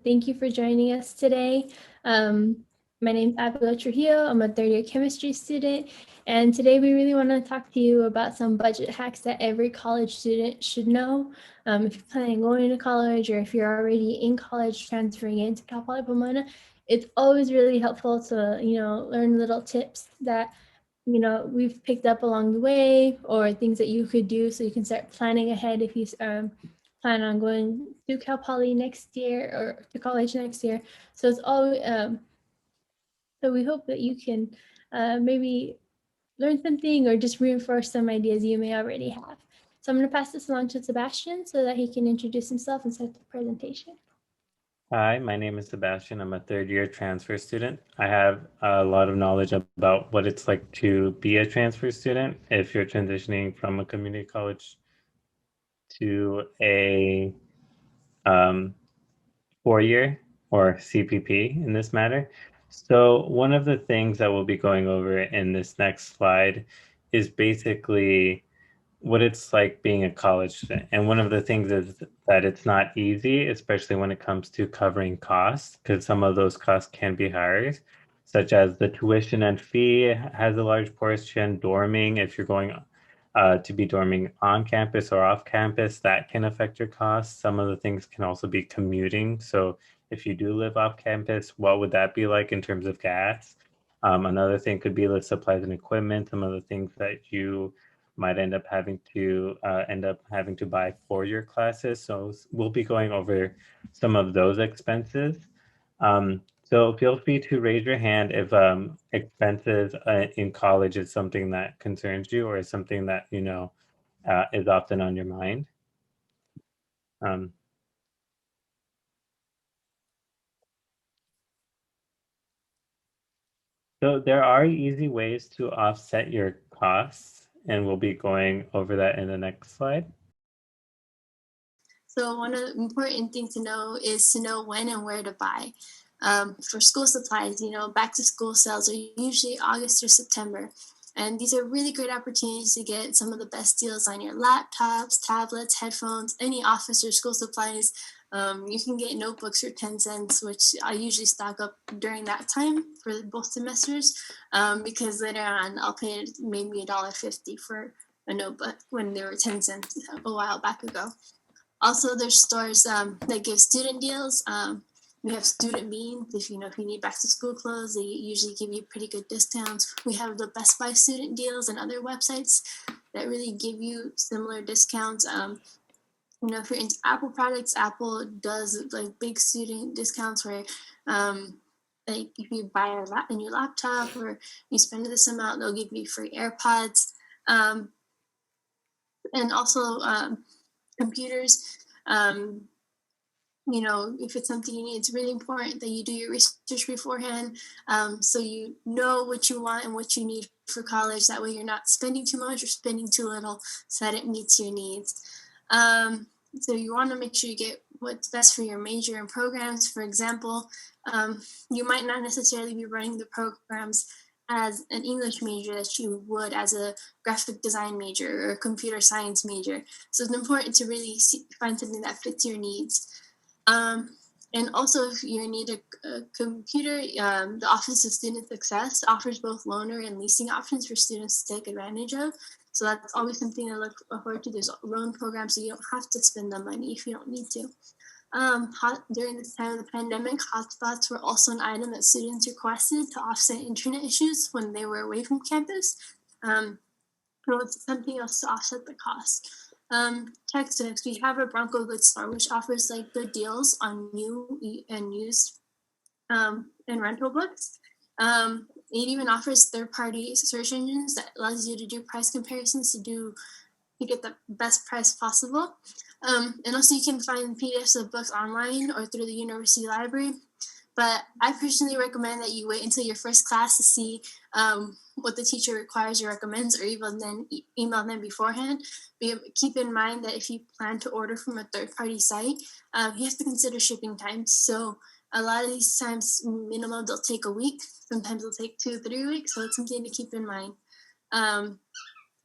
Thank you for joining us today. My name is Abigail Trujillo. I'm a third year chemistry student. And today we really want to talk to you about some budget hacks that every college student should know. If you're planning on going to college or if you're already in college transferring into Cal Poly Pomona, it's always really helpful to, learn little tips that we've picked up along the way, or things that you could do so you can start planning ahead if you plan on going to Cal Poly next year or to college next year. So it's all so we hope that you can maybe learn something or just reinforce some ideas you may already have. So I'm going to pass this along to Sebastian so that he can introduce himself and start the presentation. Hi, my name is Sebastian. I'm a third year transfer student. I have a lot of knowledge about what it's like to be a transfer student if you're transitioning from a community college to a 4-year or CPP in this matter. So one of the things that we'll be going over in this next slide is basically what it's like being a college student. And one of the things is that it's not easy, especially when it comes to covering costs, because some of those costs can be higher, such as the tuition and fee has a large portion, dorming, if you're going to be dorming on campus or off campus, that can affect your costs. Some of the things can also be commuting. So if you do live off campus, what would that be like in terms of gas? Another thing could be the supplies and equipment, some of the things that you might end up having to buy for your classes. So we'll be going over some of those expenses. So feel free to raise your hand if expenses in college is something that concerns you or is something that you know is often on your mind. Um, so there are easy ways to offset your costs, and we'll be going over that in the next slide. So one of the important things to know is to know when and where to buy. For school supplies, back to school sales are usually August or September. And these are really great opportunities to get some of the best deals on your laptops, tablets, headphones, any office or school supplies. You can get notebooks for 10 cents, which I usually stock up during that time for both semesters, because later on I'll pay maybe $1.50 for a notebook when they were 10 cents a while back ago. Also, there's stores that give student deals. We have Student Beans. If you need back to school clothes, they usually give you pretty good discounts. We have the Best Buy student deals and other websites that really give you similar discounts. If you're into Apple products, Apple does like big student discounts where, like if you buy a new laptop or you spend this amount, they'll give you free AirPods. And also computers. If it's something you need, it's really important that you do your research beforehand, so you know what you want and what you need for college. That way you're not spending too much or spending too little, so that it meets your needs. So you want to make sure you get what's best for your major and programs. For example, you might not necessarily be running the programs as an English major that you would as a graphic design major or a computer science major. So it's important to really find something that fits your needs. And also, if you need a computer, the Office of Student Success offers both loaner and leasing options for students to take advantage of. So that's always something to look forward to. There's loan programs, so you don't have to spend the money if you don't need to. During this time of the pandemic, hotspots were also an item that students requested to offset internet issues when they were away from campus. It's something else to offset the cost. Textbooks, we have a Bronco Goods store, which offers like good deals on new and used and rental books. It even offers third-party search engines that allows you to do price comparisons to get the best price possible. And also you can find PDFs of books online or through the university library. But I personally recommend that you wait until your first class to see what the teacher requires or recommends, or even then email them beforehand. But keep in mind that if you plan to order from a third-party site, you have to consider shipping times. So a lot of these times, minimum, they'll take a week. Sometimes they'll take 2 to 3 weeks. So it's something to keep in mind.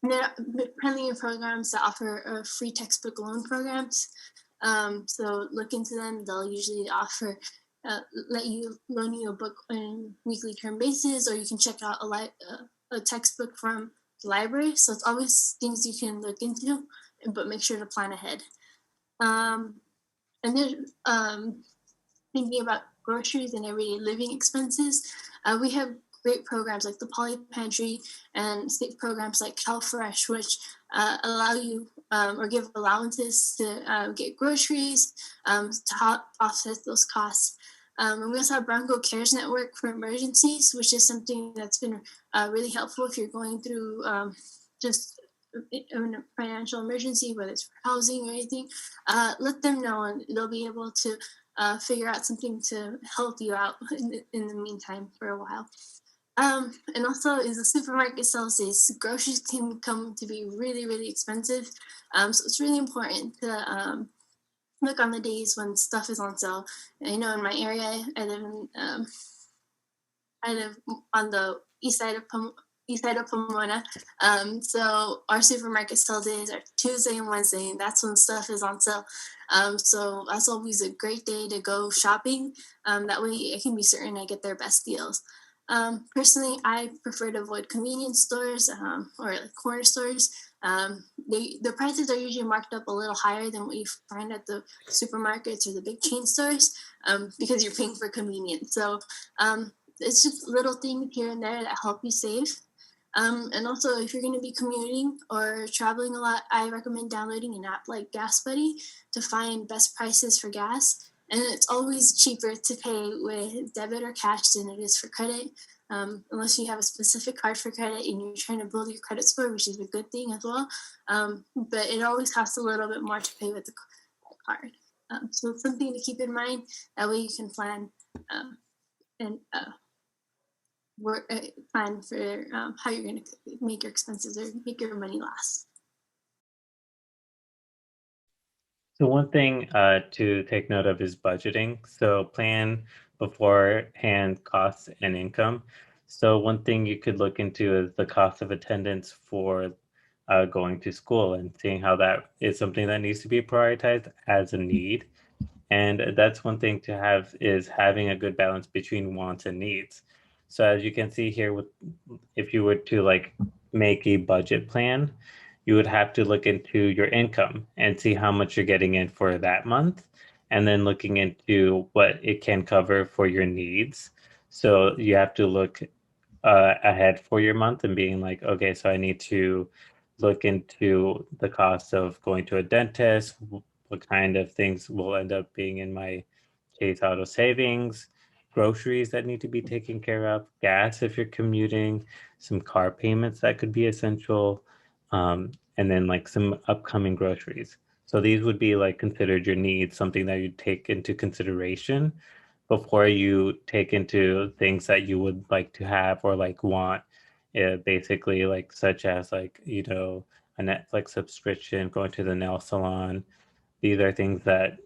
There are plenty of programs that offer free textbook loan programs. So look into them. They'll usually offer, loan you a book on weekly term basis, or you can check out a textbook from the library. So it's always things you can look into, but make sure to plan ahead. And then thinking about groceries and everyday living expenses, we have great programs like the Poly Pantry and state programs like CalFresh, which allow you or give allowances to get groceries to offset those costs. And we also have Bronco Cares Network for emergencies, which is something that's been really helpful if you're going through just a financial emergency, whether it's for housing or anything. Let them know, and they'll be able to figure out something to help you out in the meantime for a while. And also, is the supermarket sells this, groceries can come to be really, really expensive. So it's really important to look on the days when stuff is on sale. And I know in my area, I live on the east side of Pomona. So our supermarket sale days are Tuesday and Wednesday, and that's when stuff is on sale. So that's always a great day to go shopping. That way I can be certain I get their best deals. Personally, I prefer to avoid convenience stores or like corner stores. The prices are usually marked up a little higher than what you find at the supermarkets or the big chain stores because you're paying for convenience. So it's just little things here and there that help you save. And also, if you're going to be commuting or traveling a lot, I recommend downloading an app like Gas Buddy to find best prices for gas. And it's always cheaper to pay with debit or cash than it is for credit, unless you have a specific card for credit and you're trying to build your credit score, which is a good thing as well. But it always costs a little bit more to pay with the card. So it's something to keep in mind. That way you can plan and plan for how you're going to make your expenses or make your money last. So one thing to take note of is budgeting. So plan beforehand costs and income. So one thing you could look into is the cost of attendance for going to school and seeing how that is something that needs to be prioritized as a need. And that's one thing to have, is having a good balance between wants and needs. So as you can see here, if you were to like make a budget plan, you would have to look into your income and see how much you're getting in for that month, and then looking into what it can cover for your needs. So you have to look ahead for your month and being like, okay, so I need to look into the cost of going to a dentist, what kind of things will end up being in my Chase Auto savings, groceries that need to be taken care of, gas if you're commuting, some car payments that could be essential, and then like some upcoming groceries. So these would be like considered your needs, something that you take into consideration before you take into things that you would like to have or like want. Basically, like such as like, you know, a Netflix subscription, going to the nail salon. These are things that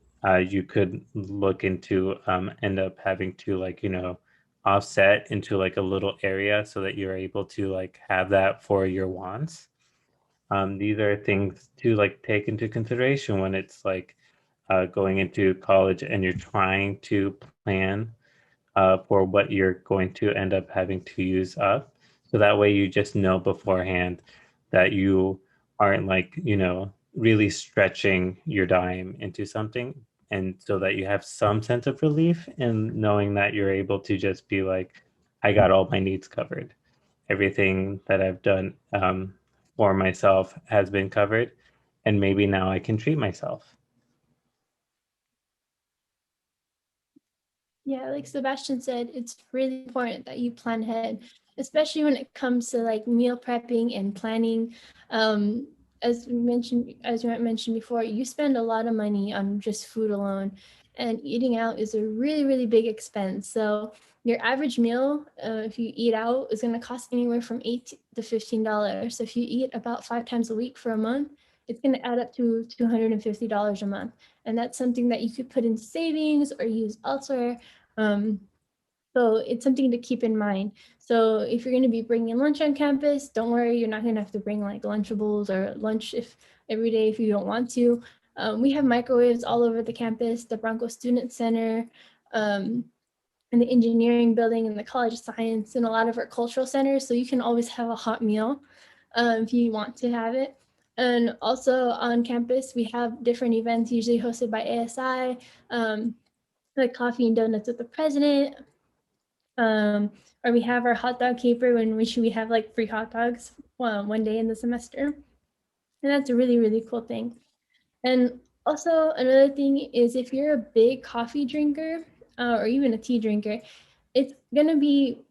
you could look into, end up having to like, you know, offset into like a little area so that you're able to like have that for your wants. These are things to like take into consideration when it's like going into college and you're trying to plan for what you're going to end up having to use up. So that way you just know beforehand that you aren't like, you know, really stretching your dime into something. And so that you have some sense of relief in knowing that you're able to just be like, I got all my needs covered. Everything that I've done for myself has been covered. And maybe now I can treat myself. Yeah, like Sebastian said, it's really important that you plan ahead, especially when it comes to like meal prepping and planning. As we mentioned, as you mentioned before, you spend a lot of money on just food alone, and eating out is a really, really big expense. So your average meal, if you eat out, is going to cost anywhere from $8 to $15. So if you eat about 5 times a week for a month, it's going to add up to $250 a month. And that's something that you could put in savings or use elsewhere. So it's something to keep in mind. So if you're going to be bringing lunch on campus, don't worry, you're not going to have to bring like Lunchables or lunch if every day if you don't want to. We have microwaves all over the campus, the Bronco Student Center, and the engineering building and the College of Science and a lot of our cultural centers. So you can always have a hot meal if you want to have it. And also on campus, we have different events usually hosted by ASI, like coffee and donuts with the president. Or we have our hot dog caper in which we have like free hot dogs one day in the semester. And that's a really, really cool thing. And also another thing is if you're a big coffee drinker or even a tea drinker, it's gonna be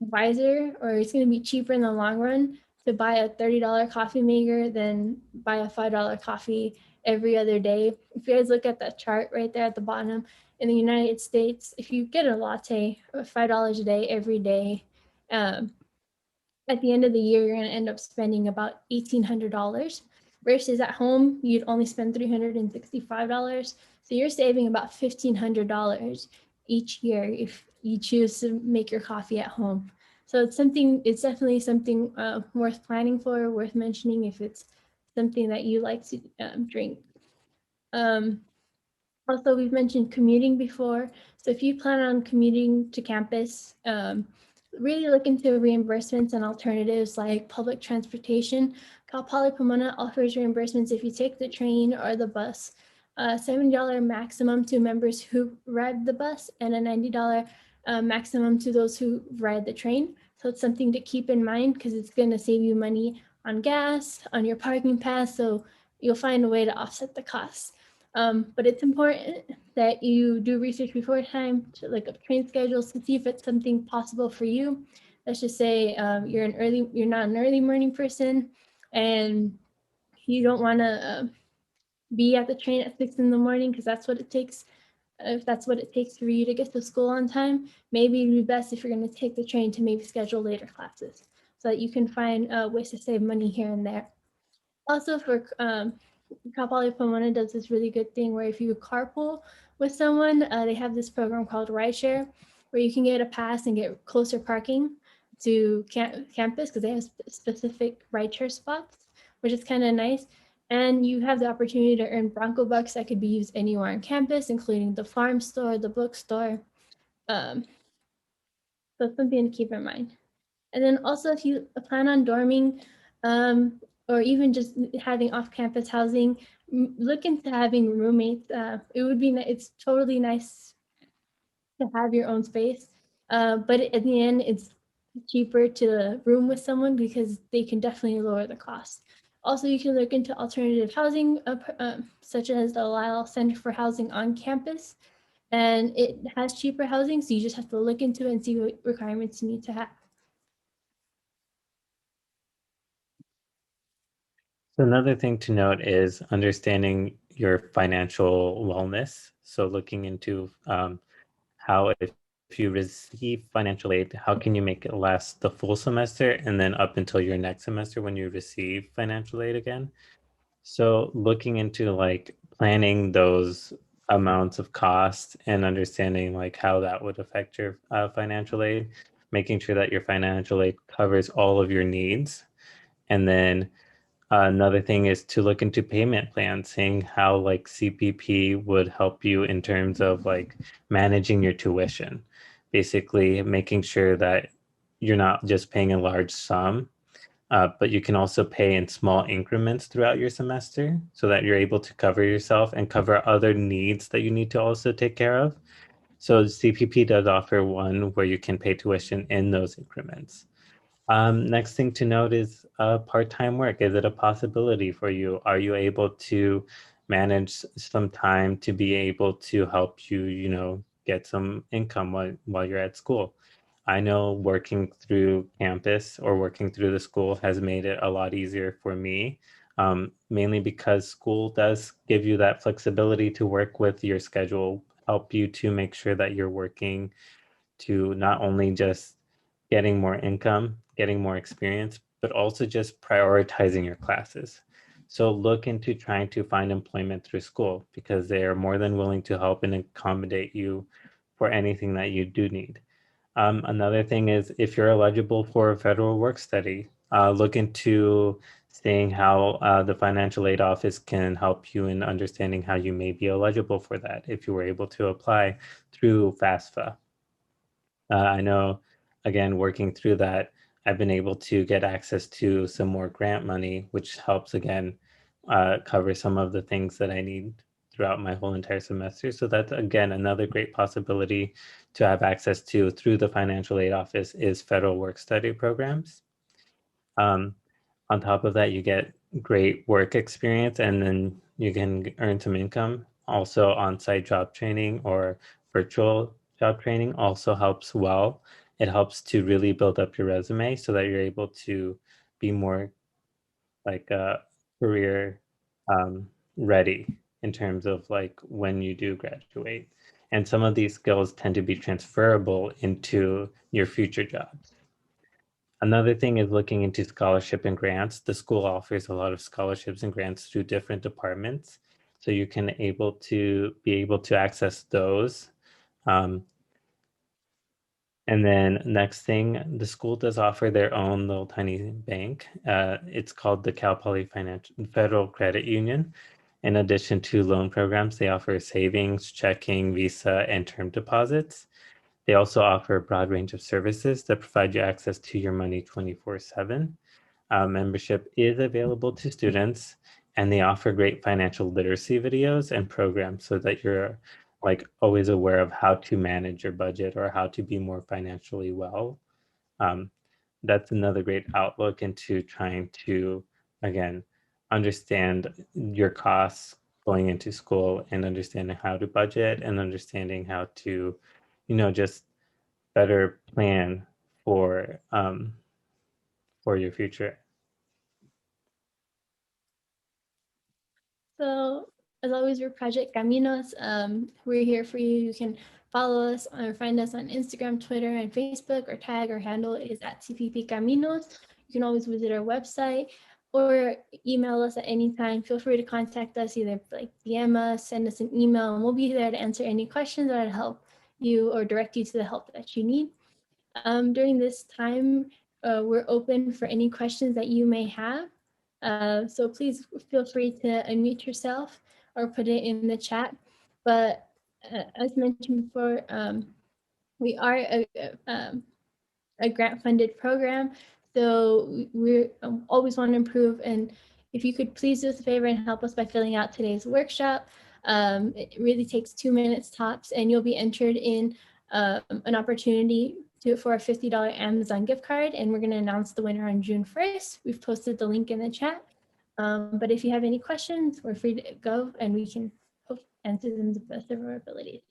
wiser or it's gonna be cheaper in the long run to buy a $30 coffee maker than buy a $5 coffee every other day. If you guys look at that chart right there at the bottom, in the United States, if you get a latte $5 a day every day, at the end of the year, you're going to end up spending about $1,800 versus at home, you'd only spend $365. So you're saving about $1,500 each year if you choose to make your coffee at home. So it's definitely something worth planning for, worth mentioning if it's something that you like to drink. Also, we've mentioned commuting before. So if you plan on commuting to campus, really look into reimbursements and alternatives like public transportation. Cal Poly Pomona offers reimbursements if you take the train or the bus. $70 maximum to members who ride the bus and a $90 maximum to those who ride the train. So it's something to keep in mind because it's going to save you money on gas, on your parking pass. So you'll find a way to offset the costs. But it's important that you do research before time to look up train schedules to see if it's something possible for you. Let's just say you're not an early morning person and you don't want to be at the train at 6 in the morning because that's what it takes. If that's what it takes for you to get to school on time, maybe it'd be best if you're going to take the train to maybe schedule later classes so that you can find ways to save money here and there. Also for Cal Poly Pomona does this really good thing where if you carpool with someone, they have this program called Rideshare where you can get a pass and get closer parking to campus because they have specific rideshare spots, which is kind of nice. And you have the opportunity to earn Bronco Bucks that could be used anywhere on campus, including the farm store, the bookstore. So it's something to keep in mind. And then also if you plan on dorming, or even just having off-campus housing, look into having roommates. It's totally nice to have your own space, but at the end, it's cheaper to room with someone because they can definitely lower the cost. Also, you can look into alternative housing, such as the Lyle Center for Housing on campus, and it has cheaper housing, so you just have to look into it and see what requirements you need to have. So another thing to note is understanding your financial wellness. So looking into how if you receive financial aid, how can you make it last the full semester and then up until your next semester when you receive financial aid again? So looking into like planning those amounts of cost and understanding like how that would affect your financial aid, making sure that your financial aid covers all of your needs. And then another thing is to look into payment plans, seeing how like CPP would help you in terms of like managing your tuition, basically making sure that you're not just paying a large sum, but you can also pay in small increments throughout your semester so that you're able to cover yourself and cover other needs that you need to also take care of. So CPP does offer one where you can pay tuition in those increments. Next thing to note is part-time work. Is it a possibility for you? Are you able to manage some time to be able to help you, get some income while you're at school? I know working through campus or working through the school has made it a lot easier for me, mainly because school does give you that flexibility to work with your schedule, help you to make sure that you're working to not only just getting more income, getting more experience, but also just prioritizing your classes. So look into trying to find employment through school because they are more than willing to help and accommodate you for anything that you do need. Another thing is if you're eligible for a federal work study, look into seeing how the financial aid office can help you in understanding how you may be eligible for that if you were able to apply through FAFSA. I know, again, working through that, I've been able to get access to some more grant money, which helps, again, cover some of the things that I need throughout my whole entire semester. So that's, again, another great possibility to have access to through the financial aid office is federal work-study programs. On top of that, you get great work experience, and then you can earn some income. Also, on-site job training or virtual job training also helps well. It helps to really build up your resume so that you're able to be more like career ready in terms of like when you do graduate. And some of these skills tend to be transferable into your future jobs. Another thing is looking into scholarship and grants. The school offers a lot of scholarships and grants through different departments. So you can be able to access those. And then next thing, the school does offer their own little tiny bank. It's called the Cal Poly Federal Credit Union. In addition to loan programs, they offer savings, checking, Visa, and term deposits. They also offer a broad range of services that provide you access to your money 24/7. Membership is available to students, and they offer great financial literacy videos and programs so that you're like always aware of how to manage your budget or how to be more financially well. That's another great outlook into trying to, again, understand your costs going into school and understanding how to budget and understanding how to, just better plan for your future. So as always, we're Project Caminos. We're here for you. You can follow us or find us on Instagram, Twitter, and Facebook. Our tag or handle is at CPP Caminos. You can always visit our website or email us at any time. Feel free to contact us, either like DM us, send us an email, and we'll be there to answer any questions or to help you or direct you to the help that you need. During this time, we're open for any questions that you may have. So please feel free to unmute yourself or put it in the chat. But as mentioned before, we are a grant-funded program, so we always want to improve. And if you could please do us a favor and help us by filling out today's workshop. It really takes 2 minutes tops, and you'll be entered in an opportunity for a $50 Amazon gift card, and we're going to announce the winner on June 1st. We've posted the link in the chat. But if you have any questions, we're free to go, and we can answer them to the best of our abilities.